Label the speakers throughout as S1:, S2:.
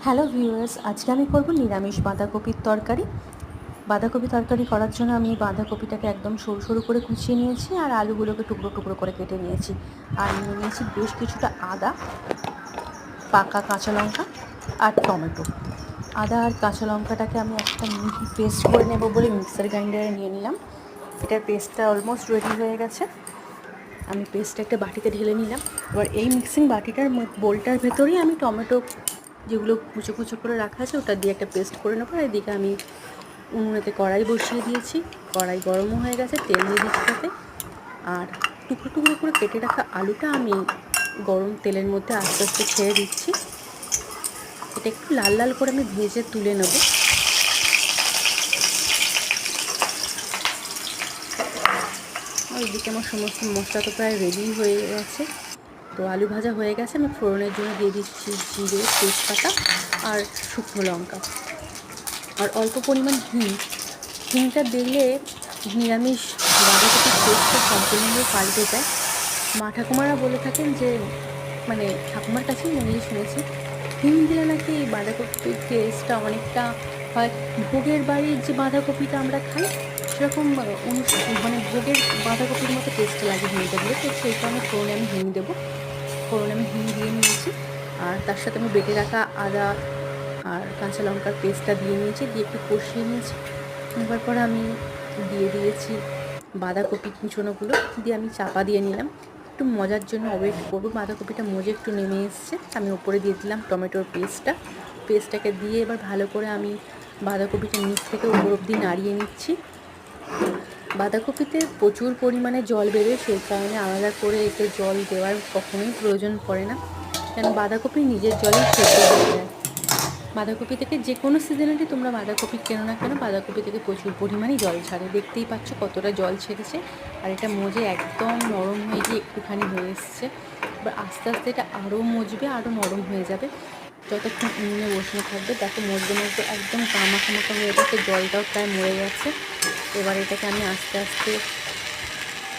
S1: Hello viewers, আজকে আমি করব নিরামিষ বাঁধাকপির তরকারি। বাঁধাকপি তরকারি করার জন্য আমি বাঁধাকপিটাকে একদম সরু সরু করে কুচিয়ে নিয়েছি আর আলুগুলোকে টুকরো টুকরো করে কেটে নিয়েছি। আর নিয়ে নিয়েছি বেশ কিছুটা আদা, পাকা কাঁচা লঙ্কা আর টমেটো। আদা আর কাঁচা লঙ্কাটাকে আমি একটা মিহি পেস্ট করে নেব বলে মিক্সার গ্রাইন্ডারে নিয়ে নিলাম। এটার পেস্টটা অলমোস্ট রেডি হয়ে গেছে। আমি পেস্টটা একটা বাটিতে ঢেলে নিলাম। এবার এই মিক্সিং বাটিটার বোলটার ভেতরেই আমি টমেটো যেগুলো কুচো কুচো করে রাখা আছে ওটা দিয়ে একটা পেস্ট করে নেবো। আর এদিকে আমি উনুনেতে কড়াই বসিয়ে দিয়েছি। কড়াই গরমও হয়ে গেছে, তেল দিয়ে দিচ্ছি তাতে। আর টুকরো টুকরো করে কেটে রাখা আলুটা আমি গরম তেলের মধ্যে আস্তে আস্তে ছেড়ে দিচ্ছি। এটা একটু লাল লাল করে আমি ভেজে তুলে নেব। ওইদিকে আমার সমস্ত মশলা তো প্রায় রেডি হয়ে গেছে। তো আলু ভাজা হয়ে গেছে। আমি ফোড়নের জন্য দিয়ে দিচ্ছি জিরে, তেজপাতা আর শুকনো লঙ্কা আর অল্প পরিমাণ হিং। হিংটা দিলে নিরামিষ বাঁধাকপির টেস্টটা সম্পূর্ণভাবে পাল্টে যায়। মা ঠাকুমারা বলে থাকেন যে, মানে ঠাকুমার কাছেই মেনলি শুনেছি, হিং দিলে নাকি এই বাঁধাকপির টেস্টটা অনেকটা হয় ভোগের বাড়ির যে বাঁধাকপিটা আমরা খাই সেরকম মানে ভোগের বাঁধাকপির মতো টেস্ট লাগে হিংটা দিলে। তো সেই কারণে ফোড়নে আমি হিং দেবো। ফোড়নে আমি হিং দিয়ে নিয়েছি আর তার সাথে আমি বেটে রাখা আদা আর কাঁচা লঙ্কার পেস্টটা দিয়ে নিয়েছি, দিয়ে একটু কষিয়ে নিয়েছি। এবার পরে আমি দিয়ে দিয়েছি বাঁধাকপি কুচোনোগুলো, দিয়ে আমি চাপা দিয়ে নিলাম। একটু মজার জন্য ওয়েট করবো, বাঁধাকপিটা মজে একটু নেমে এসছে। আমি ওপরে দিয়ে দিলাম টমেটোর পেস্টটাকে দিয়ে এবার ভালো করে আমি বাঁধাকপিটা নিচ থেকে উপর অবধি নাড়িয়ে নিচ্ছি। বাঁধাকপিতে প্রচুর পরিমাণে জল বেরোয়, সেই কারণে আলাদা করে এতে জল দেওয়ার কখনোই প্রয়োজন পড়ে না, কেন বাঁধাকপি নিজের জলেই সেদ্ধ হয়ে যায়। বাঁধাকপি থেকে যে কোনো সিজনেরই তোমরা বাঁধাকপি কেনো না কেন, বাঁধাকপি থেকে প্রচুর পরিমাণেই জল ছাড়ে। দেখতেই পাচ্ছ কতটা জল ছেড়েছে। আর এটা মজে একদম নরম হয়ে গিয়ে একটুখানি হয়ে এসছে। এবার আস্তে আস্তে এটা আরও মজবে, আরও নরম হয়ে যাবে যতক্ষণ উনুনে বসানো থাকবে। দেখো মজতে মজতে একদম মাখা মাখা হয়ে গেছে, জলটাও প্রায় মরে গেছে। এবার এটাকে আমি আস্তে আস্তে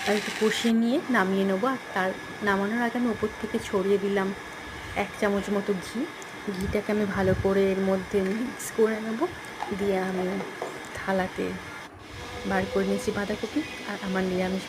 S1: আর একটু কষিয়ে নিয়ে নামিয়ে নেবো। আর তার নামানোর আগে আমি ওপর থেকে ছড়িয়ে দিলাম 1 চামচ মতো ঘি। ঘিটাকে আমি ভালো করে এর মধ্যে মিক্স করে নেব, দিয়ে আমি থালাতে বার করে নিয়েছি বাঁধাকপি। আর আমার নিরামিষ